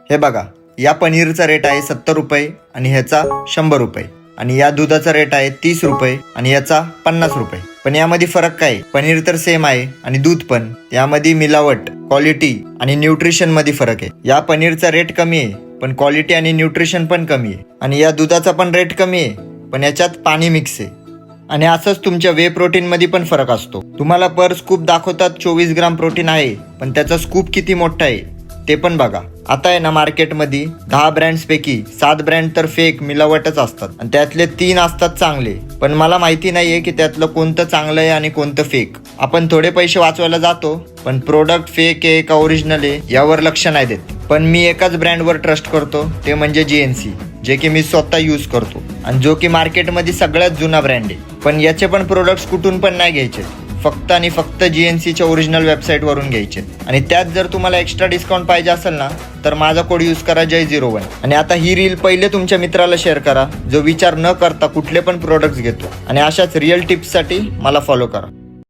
हे बघा, या पनीरचा रेट आहे 70 रुपये आणि ह्याचा 100 रुपये आणि या दुधाचा रेट आहे 30 रुपये आणि याचा 50 रुपये. पण यामध्ये फरक काय? पनीर तर सेम आहे आणि दूध पण. यामध्ये मिलावट, क्वालिटी आणि न्यूट्रिशन मध्ये फरक आहे. या पनीरचा रेट कमी आहे पण क्वालिटी आणि न्यूट्रिशन पण कमी आहे आणि या दुधाचा पण रेट कमी आहे पण याच्यात पाणी मिक्स आहे. आणि असंच तुमच्या वे प्रोटीन मध्ये पण फरक असतो. तुम्हाला पर स्कूप दाखवतात 24 ग्राम प्रोटीन आहे पण त्याचा स्कूप किती मोठा आहे ते पण बघा. आता आहे ना, मार्केटमध्ये 10 ब्रँड्स पैकी 7 ब्रँड तर फेक मिलावटच असतात आणि त्यातले 3 असतात चांगले. पण मला माहिती नाहीये की त्यातलं कोणतं चांगलं आहे आणि कोणतं फेक. आपण थोडे पैसे वाचवायला जातो पण प्रोडक्ट फेक आहे का ओरिजिनल आहे यावर लक्ष नाही देत. पण मी एकाच ब्रँडवर ट्रस्ट करतो, ते म्हणजे GNC, जे की मी स्वतः यूज करतो आणि जो की मार्केटमध्ये सगळ्यात जुना ब्रँड आहे. पण याचे पण प्रोडक्ट्स कुठून पण नाही घ्यायचे, फक्त आणि फक्त GNCच्या ओरिजिनल वेबसाईटवरून घ्यायचे. आणि त्यात जर तुम्हाला एक्स्ट्रा डिस्काउंट पाहिजे असेल ना तर माझा कोड यूज करा Jay01. आणि आता ही रील पहिले तुमच्या मित्राला शेअर करा जो विचार न करता कुठले पण प्रोडक्ट्स घेतो. आणि अशाच रिअल टिप्ससाठी मला फॉलो करा.